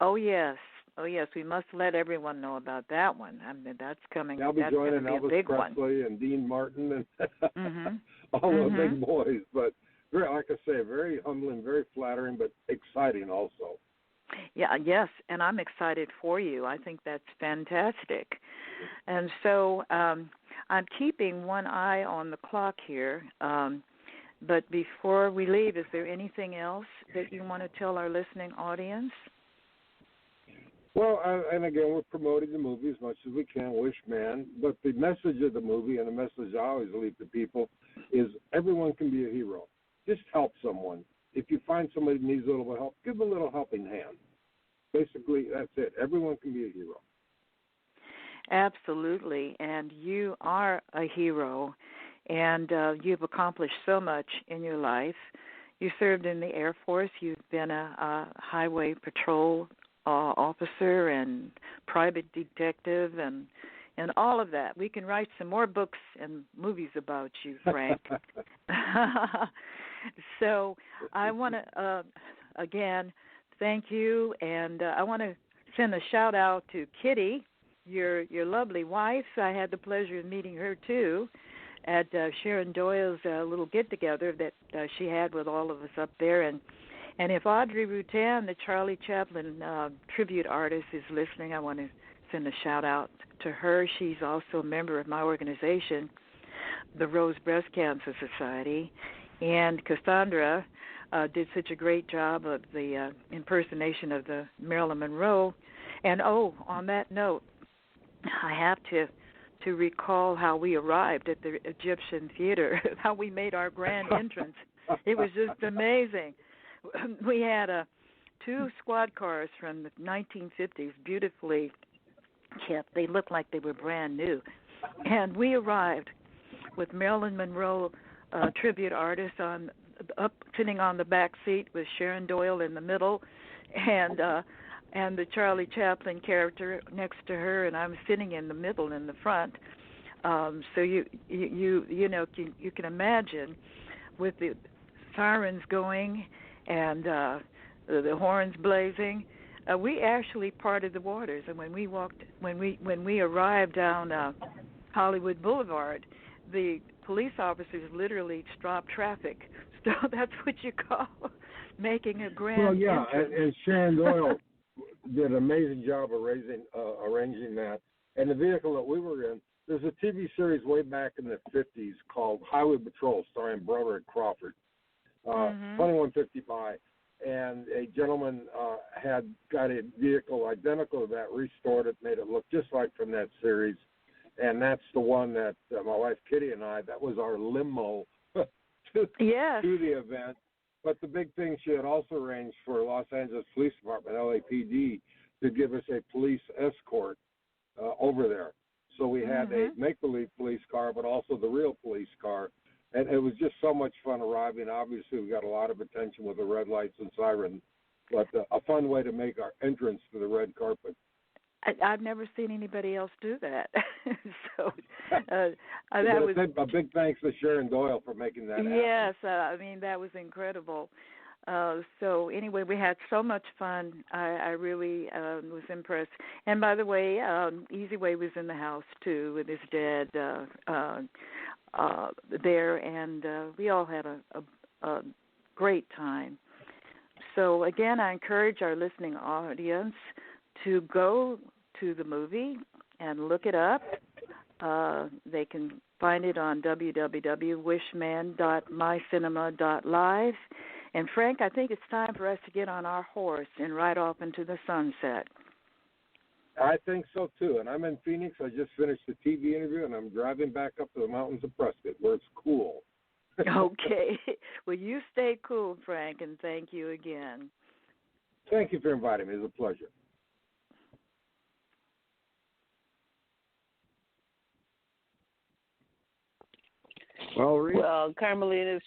Oh, yes. We must let everyone know about that one. I mean, that's coming. I'll be joining Elvis Presley and Dean Martin and all the big boys. But like I say, very humbling, very flattering, but exciting also. Yeah, yes, and I'm excited for you. I think that's fantastic. And so I'm keeping one eye on the clock here. But before we leave, is there anything else that you want to tell our listening audience? Well, and again, we're promoting the movie as much as we can, Wishman. But the message of the movie, and the message I always leave to people, is everyone can be a hero. Just help someone. If you find somebody who needs a little bit of help, give them a little helping hand. Basically, that's it. Everyone can be a hero. Absolutely, and you are a hero. and you've accomplished so much in your life. You served in the Air Force. You've been a highway patrol officer and private detective and all of that. We can write some more books and movies about you, Frank. So I want to, again, thank you, and I want to send a shout-out to Kitty, your lovely wife. I had the pleasure of meeting her, too, at Sharon Doyle's little get-together that she had with all of us up there. And if Audrey Rutan, the Charlie Chaplin tribute artist, is listening, I want to send a shout-out to her. She's also a member of my organization, the Rose Breast Cancer Society. And Cassandra did such a great job of the impersonation of the Marilyn Monroe. And, on that note, I have to recall how we arrived at the Egyptian Theater, how we made our grand entrance. It was just amazing. We had 2 squad cars from the 1950s, beautifully kept. They looked like they were brand new. And we arrived with Marilyn Monroe tribute artist sitting on the back seat with Sharon Doyle in the middle, and the Charlie Chaplin character next to her, and I'm sitting in the middle in the front. So you know, you can imagine with the sirens going and the horns blazing. We actually parted the waters, and when we arrived down Hollywood Boulevard, the police officers literally stopped traffic. So that's what you call making a grand entrance. And Sharon Doyle did an amazing job of arranging that. And the vehicle that we were in, there's a TV series way back in the 50s called Highway Patrol, starring Broderick Crawford, 2150 by. And a gentleman had got a vehicle identical to that, restored it, made it look just like from that series. And that's the one that my wife Kitty and I, that was our limo to the event. But the big thing, she had also arranged for Los Angeles Police Department, LAPD, to give us a police escort over there. So we had a make-believe police car, but also the real police car. And it was just so much fun arriving. Obviously, we got a lot of attention with the red lights and sirens, but a fun way to make our entrance to the red carpet. I've never seen anybody else do that. So that was a big thanks to Sharon Doyle for making that happen. Yes, I mean, that was incredible. So anyway, we had so much fun. I really was impressed. And by the way, Easy Way was in the house too with his dad there, and we all had a great time. So again, I encourage our listening audience to go to the movie and look it up. They can find it on www.wishman.mycinema.live. And Frank, I think it's time for us to get on our horse and ride off into the sunset. I think so too. And I'm in Phoenix. I just finished the TV interview, and I'm driving back up to the mountains of Prescott, where it's cool. Okay. Well, you stay cool, Frank, and thank you again. Thank you for inviting me. It was a pleasure. Well, Carmelita's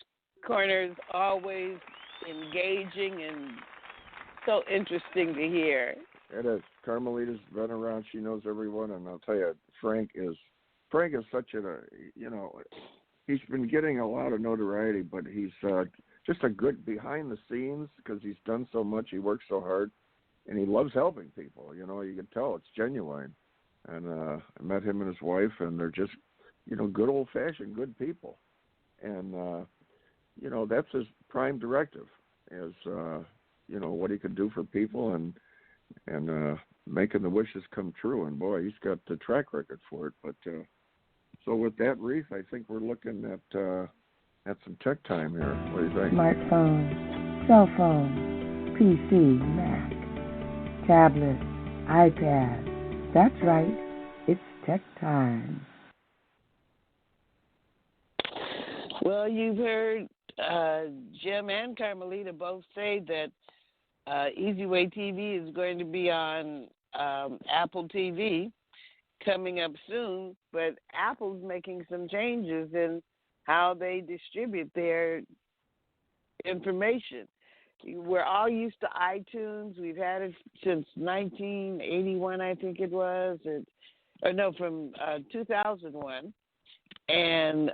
Corner is always engaging and so interesting to hear. It is. Carmelita's been around. She knows everyone, and I'll tell you, Frank is such he's been getting a lot of notoriety, but he's just a good behind the scenes because he's done so much. He works so hard, and he loves helping people. You know, you can tell it's genuine. And I met him and his wife, and they're just, good old-fashioned good people. And, that's his prime directive is, what he can do for people and making the wishes come true. And, boy, he's got the track record for it. But so with that, Reatha, I think we're looking at some tech time here. What do you think? Smartphone, cell phone, PC, Mac, tablet, iPad. That's right. It's tech time. Well, you've heard Jim and Carmelita both say that Easy Way TV is going to be on Apple TV coming up soon, but Apple's making some changes, and how they distribute their information. We're all used to iTunes. We've had it since 1981, I think it was, from 2001, and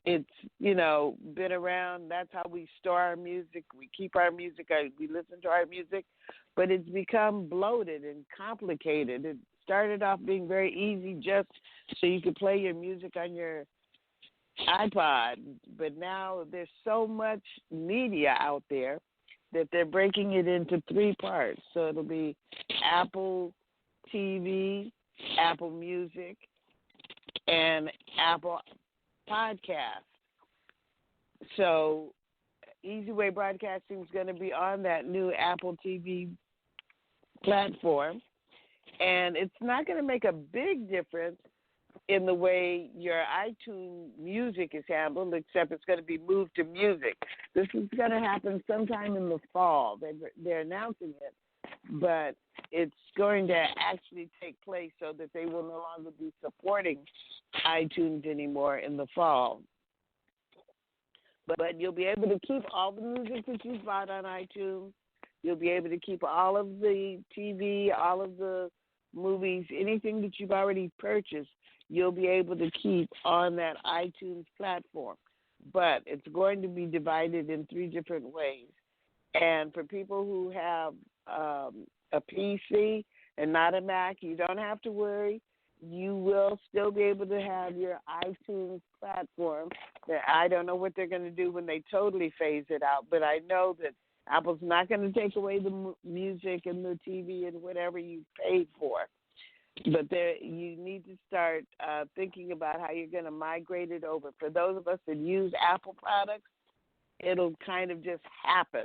it's been around. That's how we store our music. We keep our music. We listen to our music, but it's become bloated and complicated. It started off being very easy, just so you could play your music on your iPod, but now there's so much media out there that they're breaking it into 3 parts. So it'll be Apple TV, Apple Music, and Apple Podcast. So Easy Way Broadcasting is going to be on that new Apple TV platform, and it's not going to make a big difference in the way your iTunes music is handled, except it's going to be moved to music. This is going to happen sometime in the fall. They're announcing it, but it's going to actually take place so that they will no longer be supporting iTunes anymore in the fall. But you'll be able to keep all the music that you've bought on iTunes. You'll be able to keep all of the TV, all of the movies, anything that you've already purchased, you'll be able to keep on that iTunes platform. But it's going to be divided in 3 different ways. And for people who have a PC and not a Mac, you don't have to worry. You will still be able to have your iTunes platform. I don't know what they're going to do when they totally phase it out, but I know that Apple's not going to take away the music and the TV and whatever you paid for. But you need to start thinking about how you're going to migrate it over. For those of us that use Apple products, it'll kind of just happen.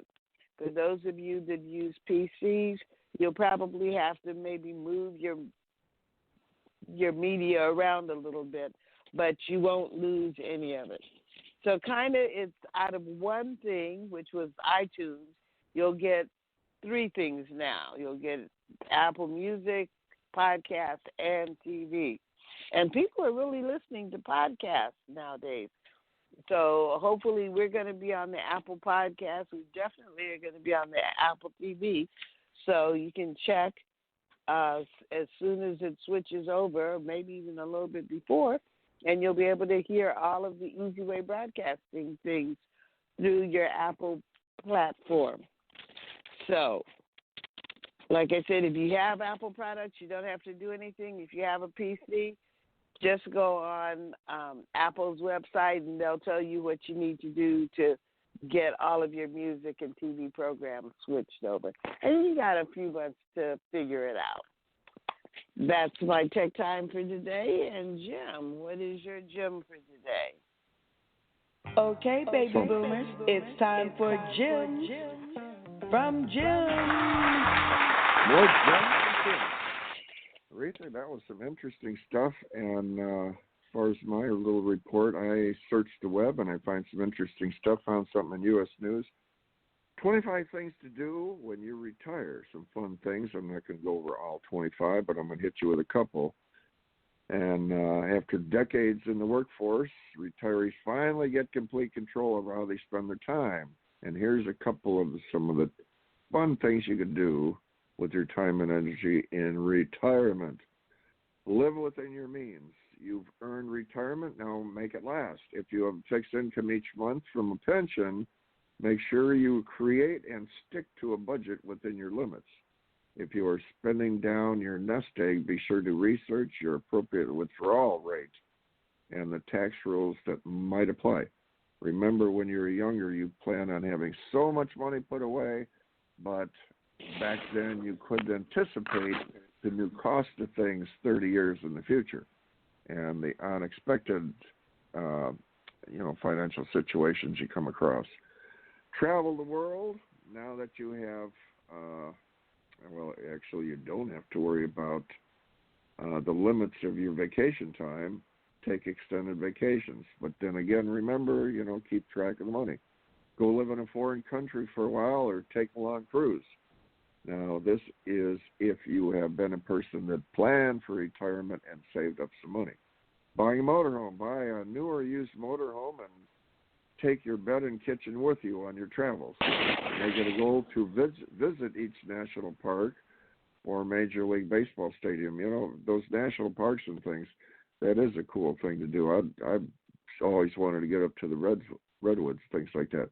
For those of you that use PCs, you'll probably have to maybe move your media around a little bit, but you won't lose any of it. So kind of it's out of one thing, which was iTunes, you'll get 3 things now. You'll get Apple Music, podcast, and TV. And people are really listening to podcasts nowadays. So hopefully we're going to be on the Apple Podcast. We definitely are going to be on the Apple TV. So you can check as soon as it switches over, maybe even a little bit before, and you'll be able to hear all of the Easy Way Broadcasting things through your Apple platform. So, like I said, if you have Apple products, you don't have to do anything. If you have a PC, just go on Apple's website, and they'll tell you what you need to do to get all of your music and TV programs switched over. And you got a few months to figure it out. That's my tech time for today. And Jim, what is your gem for today? Okay, baby boomers, it's time for Jim from Jim. More Jim from Jim. Reatha, that was some interesting stuff. And as far as my little report, I searched the web and I find some interesting stuff. Found something in U.S. News. 25 things to do when you retire. Some fun things. I'm not going to go over all 25, but I'm going to hit you with a couple. And after decades in the workforce, retirees finally get complete control of how they spend their time. And here's a couple of some of the fun things you can do with your time and energy in retirement. Live within your means. You've earned retirement, now make it last. If you have fixed income each month from a pension, make sure you create and stick to a budget within your limits. If you are spending down your nest egg, be sure to research your appropriate withdrawal rate and the tax rules that might apply. Remember, when you were younger, you plan on having so much money put away, but back then you couldn't anticipate the new cost of things 30 years in the future and the unexpected financial situations you come across. Travel the world. Now that you have, you don't have to worry about the limits of your vacation time. Take extended vacations. But then again, remember, keep track of the money. Go live in a foreign country for a while or take a long cruise. Now, this is if you have been a person that planned for retirement and saved up some money. Buying a motorhome. Buy a new or used motorhome and take your bed and kitchen with you on your travels. Make it a goal to visit each national park or Major League Baseball stadium. You know, those national parks and things, that is a cool thing to do. I've always wanted to get up to the redwoods, things like that.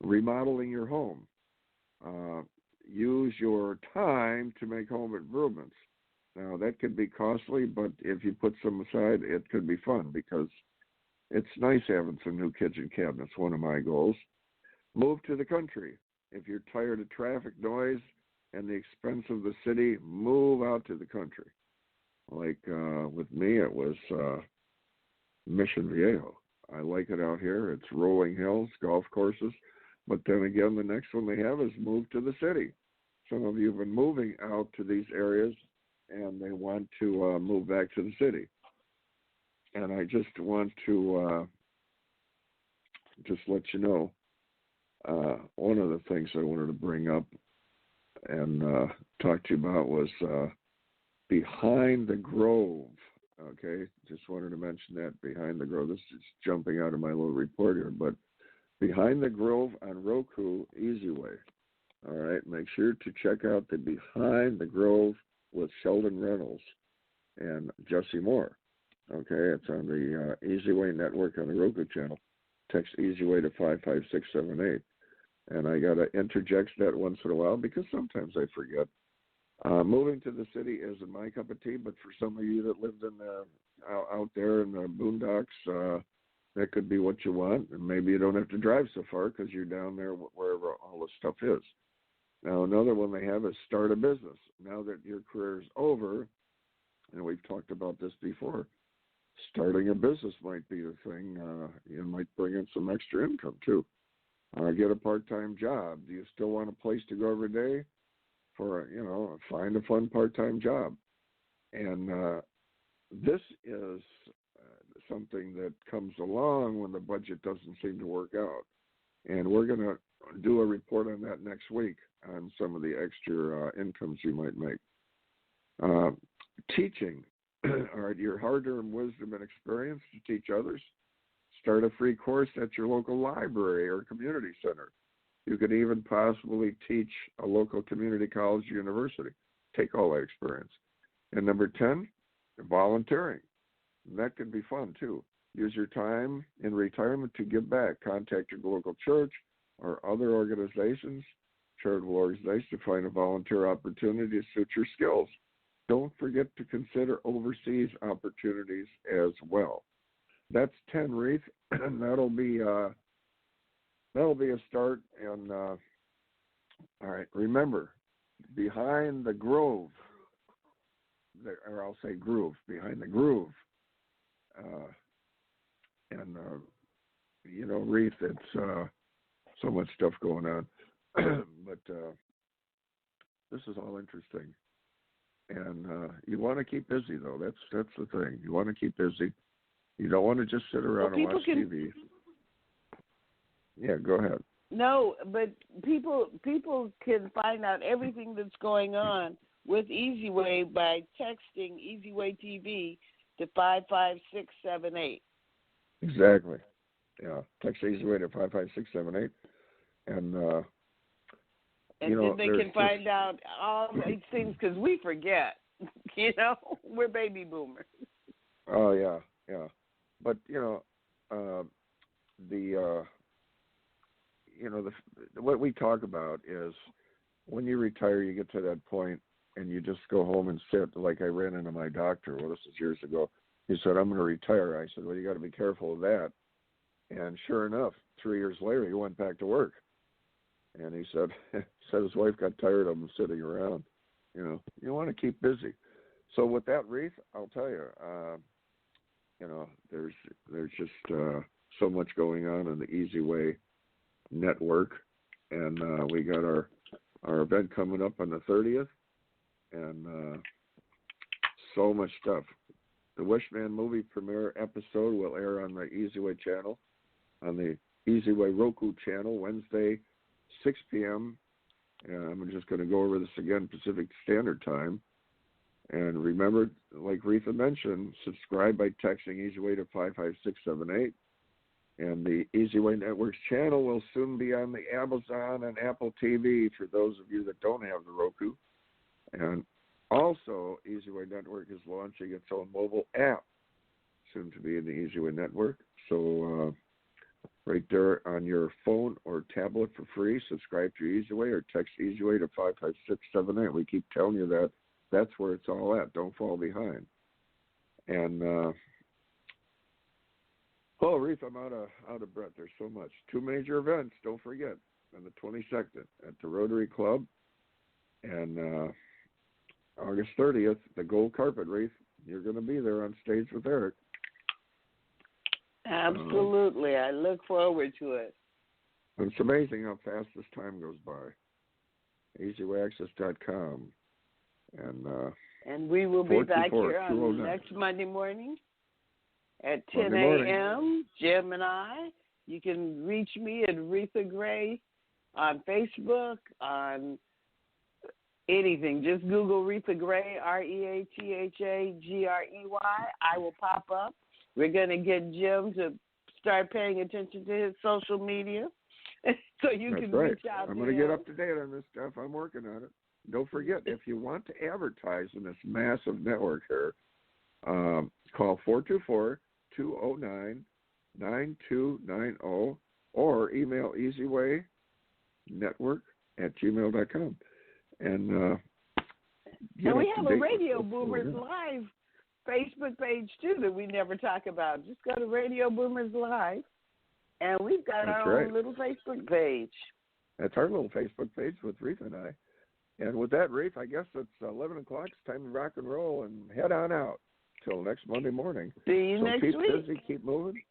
Remodeling your home. Use your time to make home improvements. Now, that could be costly, but if you put some aside, it could be fun because it's nice having some new kitchen cabinets, one of my goals. Move to the country. If you're tired of traffic noise and the expense of the city, move out to the country. Like with me, it was Mission Viejo. I like it out here. It's rolling hills, golf courses. But then again, the next one they have is move to the city. Some of you have been moving out to these areas, and they want to move back to the city. And I just want to just let you know, one of the things I wanted to bring up and talk to you about was Behind the Grove. Okay, just wanted to mention that, Behind the Grove. This is jumping out of my little report here, but Behind the Grove on Roku, Easy Way. All right, make sure to check out the Behind the Grove with Sheldon Reynolds and Jesse Moore. Okay, it's on the Easy Way Network on the Roku channel. Text Easy Way to 55678. And I got to interject that once in a while because sometimes I forget. Moving to the city isn't my cup of tea, but for some of you that lived in out there in the boondocks, that could be what you want. And maybe you don't have to drive so far because you're down there wherever all this stuff is. Now, another one they have is start a business. Now that your career is over, and we've talked about this before, starting a business might be the thing. You might bring in some extra income, too. Get a part-time job. Do you still want a place to go every day? Find a fun part-time job. And this is something that comes along when the budget doesn't seem to work out. And we're going to do a report on that next week on some of the extra incomes you might make. Teaching. All right, your hard-earned wisdom and experience to teach others. Start a free course at your local library or community center. You could even possibly teach a local community college or university. Take all that experience. And number 10, volunteering. And that could be fun, too. Use your time in retirement to give back. Contact your local church or other organizations, charitable organizations, to find a volunteer opportunity to suit your skills. Don't forget to consider overseas opportunities as well. That's 10, Reath, and that'll be a start. And all right, remember, Behind the Grove, or I'll say Groove, Behind the Groove. Reath, it's so much stuff going on, but this is all interesting. And you want to keep busy, though. That's the thing. You want to keep busy. You don't want to just sit around and watch TV. Yeah, go ahead. No, but people can find out everything that's going on with Easy Way by texting Easy Way TV to 55678. Exactly. Yeah, text Easy Way to 55678, and then they can find out all these things because we forget. We're baby boomers. Oh yeah. But what we talk about is when you retire, you get to that point and you just go home and sit. Like I ran into my doctor. Well, this was years ago. He said, "I'm going to retire." I said, "Well, you got to be careful of that." And sure enough, 3 years later, he went back to work. And he said his wife got tired of him sitting around. You want to keep busy. So with that, Reath, I'll tell you, there's just so much going on in the Easy Way network, and we got our event coming up on the 30th, and so much stuff. The Wishman movie premiere episode will air on the Easy Way channel, on the Easy Way Roku channel, Wednesday, 6 p.m. I'm just going to go over this again, Pacific Standard Time. And remember, like Reatha mentioned, subscribe by texting EasyWay to 55678. And the EasyWay Network's channel will soon be on the Amazon and Apple TV for those of you that don't have the Roku. And also, EasyWay Network is launching its own mobile app, soon to be in the EasyWay Network. So right there on your phone or tablet for free, subscribe to EasyWay or text EasyWay to 55678. We keep telling you that. That's where it's all at. Don't fall behind. And, Reatha, I'm out of breath. There's so much. 2 major events, don't forget, on the 22nd at the Rotary Club. And August 30th, the Gold Carpet, Reatha. You're going to be there on stage with Eric. Absolutely. I look forward to it. It's amazing how fast this time goes by. EasyWayAccess.com. And we will be back here on next Monday morning at 10 a.m., Jim and I. You can reach me at Reatha Gray on Facebook, on anything. Just Google Reatha Gray, ReathaGrey. I will pop up. We're going to get Jim to start paying attention to his social media so you can reach out to him. I'm going to get up to date on this stuff. I'm working on it. Don't forget, if you want to advertise in this massive network here, call 424-209-9290 or email easywaynetwork@gmail.com. And we have a Radio Boomers Live Facebook page, too, that we never talk about. Just go to Radio Boomers Live, and we've got our own little Facebook page. That's our little Facebook page with Reatha and I. And with that, Reatha, I guess it's 11 o'clock. It's time to rock and roll and head on out till next Monday morning. See you next week. Keep busy, keep moving,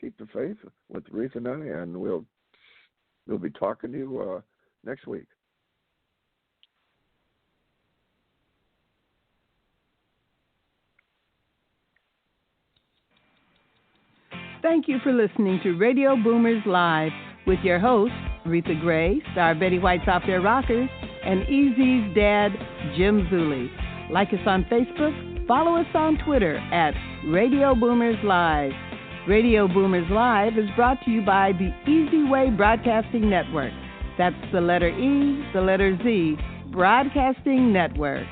keep the faith with Reatha and I, and we'll be talking to you next week. Thank you for listening to Radio Boomers Live with your hosts, Reatha Gray, Star Betty White's Off Their Rockers, and Easy's dad, Jim Zuley. Like us on Facebook, follow us on Twitter at Radio Boomers Live. Radio Boomers Live is brought to you by the Easy Way Broadcasting Network. That's the letter E, the letter Z, Broadcasting Network.